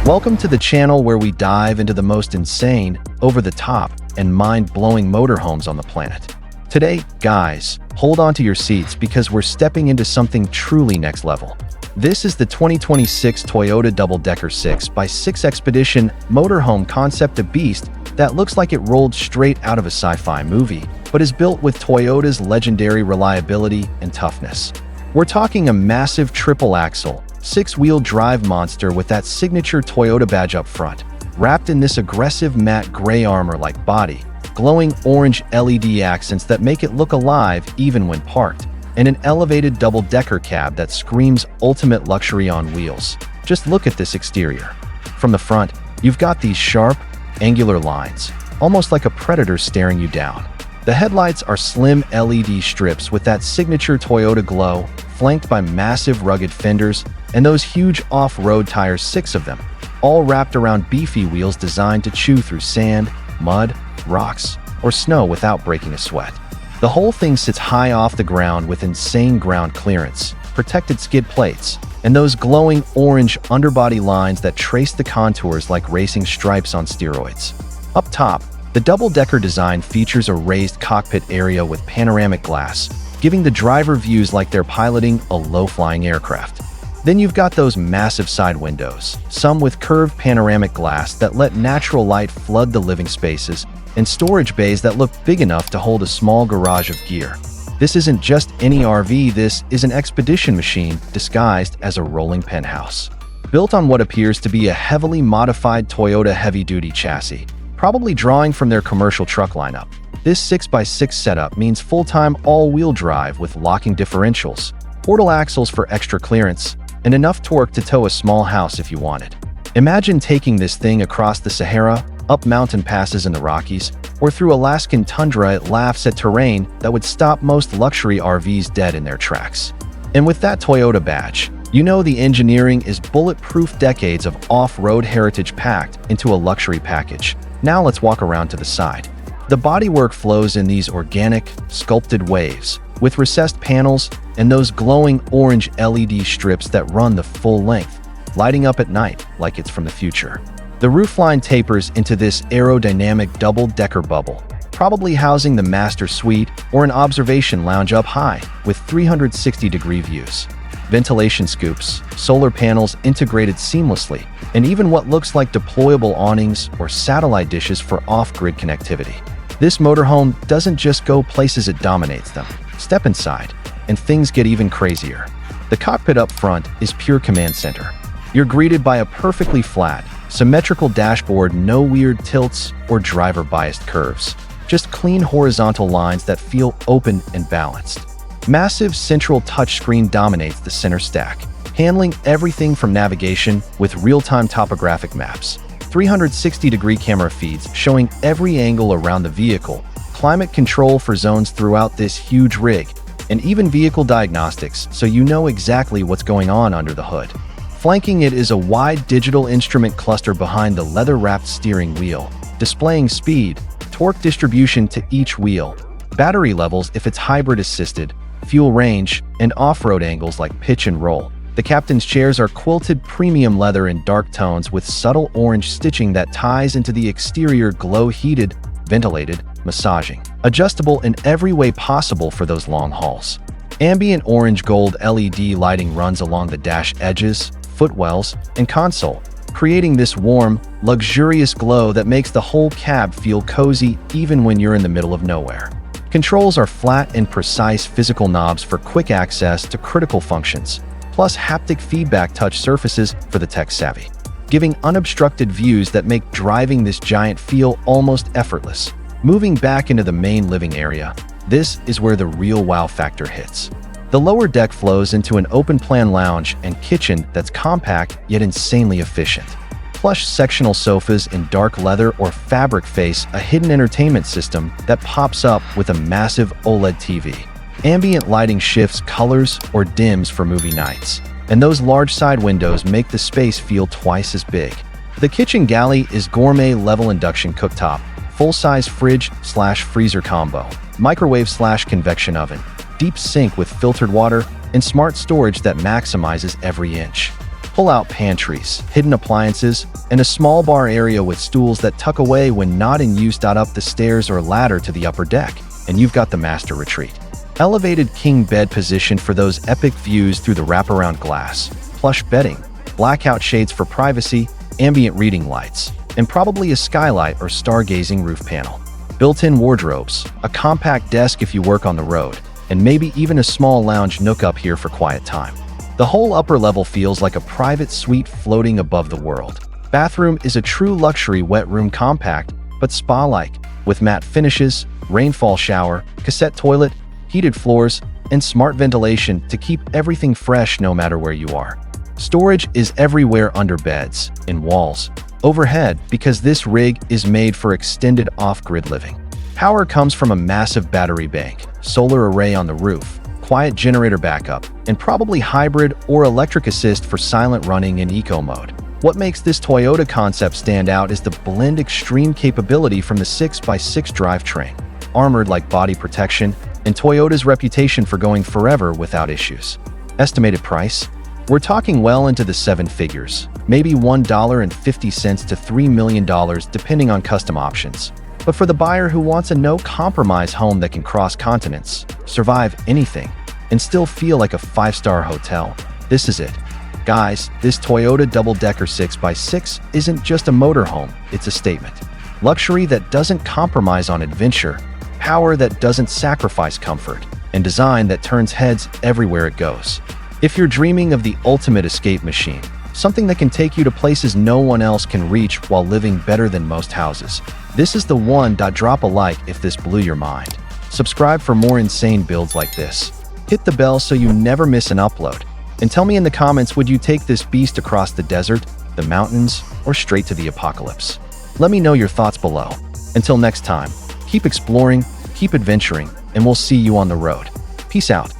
Welcome to the channel where we dive into the most insane, over-the-top, and mind-blowing motorhomes on the planet. Today, guys, hold on to your seats because we're stepping into something truly next level. This is the 2026 Toyota Double-Decker 6x6 Expedition motorhome concept, a beast that looks like it rolled straight out of a sci-fi movie, but is built with Toyota's legendary reliability and toughness. We're talking a massive triple-axle, six-wheel drive monster with that signature Toyota badge up front, wrapped in this aggressive matte gray armor-like body, glowing orange LED accents that make it look alive even when parked, and an elevated double-decker cab that screams ultimate luxury on wheels. Just look at this exterior. From the front, you've got these sharp, angular lines, almost like a predator staring you down. The headlights are slim LED strips with that signature Toyota glow, flanked by massive rugged fenders and those huge off-road tires, 6 of them, all wrapped around beefy wheels designed to chew through sand, mud, rocks, or snow without breaking a sweat. The whole thing sits high off the ground with insane ground clearance, protected skid plates, and those glowing orange underbody lines that trace the contours like racing stripes on steroids. Up top, the double-decker design features a raised cockpit area with panoramic glass, giving the driver views like they're piloting a low-flying aircraft. Then you've got those massive side windows, some with curved panoramic glass that let natural light flood the living spaces, and storage bays that look big enough to hold a small garage of gear. This isn't just any RV, this is an expedition machine disguised as a rolling penthouse. Built on what appears to be a heavily modified Toyota heavy-duty chassis, probably drawing from their commercial truck lineup. This 6x6 setup means full-time all-wheel drive with locking differentials, portal axles for extra clearance, and enough torque to tow a small house if you wanted. Imagine taking this thing across the Sahara, up mountain passes in the Rockies, or through Alaskan tundra. It laughs at terrain that would stop most luxury RVs dead in their tracks. And with that Toyota badge, you know the engineering is bulletproof, decades of off-road heritage packed into a luxury package. Now let's walk around to the side. The bodywork flows in these organic, sculpted waves, with recessed panels and those glowing orange LED strips that run the full length, lighting up at night like it's from the future. The roofline tapers into this aerodynamic double-decker bubble, probably housing the master suite or an observation lounge up high with 360-degree views. Ventilation scoops, solar panels integrated seamlessly, and even what looks like deployable awnings or satellite dishes for off-grid connectivity. This motorhome doesn't just go places, it dominates them. Step inside, and things get even crazier. The cockpit up front is pure command center. You're greeted by a perfectly flat, symmetrical dashboard, no weird tilts or driver-biased curves, just clean horizontal lines that feel open and balanced. Massive central touchscreen dominates the center stack, handling everything from navigation with real-time topographic maps, 360-degree camera feeds showing every angle around the vehicle, climate control for zones throughout this huge rig, and even vehicle diagnostics so you know exactly what's going on under the hood. Flanking it is a wide digital instrument cluster behind the leather-wrapped steering wheel, displaying speed, torque distribution to each wheel, battery levels if it's hybrid assisted, fuel range, and off-road angles like pitch and roll. The captain's chairs are quilted premium leather in dark tones with subtle orange stitching that ties into the exterior, glow-heated, ventilated, massaging, adjustable in every way possible for those long hauls. Ambient orange gold LED lighting runs along the dash edges, footwells, and console, creating this warm, luxurious glow that makes the whole cab feel cozy even when you're in the middle of nowhere. Controls are flat and precise physical knobs for quick access to critical functions, plus haptic feedback touch surfaces for the tech-savvy, giving unobstructed views that make driving this giant feel almost effortless. Moving back into the main living area, this is where the real wow factor hits. The lower deck flows into an open-plan lounge and kitchen that's compact yet insanely efficient. Plush sectional sofas in dark leather or fabric face a hidden entertainment system that pops up with a massive OLED TV. Ambient lighting shifts colors or dims for movie nights, and those large side windows make the space feel twice as big. The kitchen galley is gourmet-level induction cooktop, full-size fridge/freezer combo, microwave/convection oven, deep sink with filtered water, and smart storage that maximizes every inch. pull-out pantries, hidden appliances, and a small bar area with stools that tuck away when not in use. Up the stairs or ladder to the upper deck, and you've got the master retreat. Elevated king bed position for those epic views through the wraparound glass, plush bedding, blackout shades for privacy, ambient reading lights, and probably a skylight or stargazing roof panel. Built-in wardrobes, a compact desk if you work on the road, and maybe even a small lounge nook up here for quiet time. The whole upper level feels like a private suite floating above the world. Bathroom is a true luxury wet room, compact but spa-like, with matte finishes, rainfall shower, cassette toilet, heated floors, and smart ventilation to keep everything fresh no matter where you are. Storage is everywhere, under beds, in walls, overhead, because this rig is made for extended off-grid living. Power comes from a massive battery bank, solar array on the roof, quiet generator backup, and probably hybrid or electric assist for silent running in eco mode. What makes this Toyota concept stand out is the blend extreme capability from the 6x6 drivetrain, armored like body protection, and Toyota's reputation for going forever without issues. Estimated price? We're talking well into the seven figures, maybe $1.50 to $3 million depending on custom options. But for the buyer who wants a no-compromise home that can cross continents, survive anything, and still feel like a five-star hotel, this is it. Guys, this Toyota double-decker 6x6 isn't just a motorhome, it's a statement. Luxury that doesn't compromise on adventure, power that doesn't sacrifice comfort, and design that turns heads everywhere it goes. If you're dreaming of the ultimate escape machine, something that can take you to places no one else can reach while living better than most houses, this is the one. Drop a like if this blew your mind. Subscribe for more insane builds like this. Hit the bell so you never miss an upload. And tell me in the comments, would you take this beast across the desert, the mountains, or straight to the apocalypse? Let me know your thoughts below. Until next time, keep exploring, keep adventuring, and we'll see you on the road. Peace out.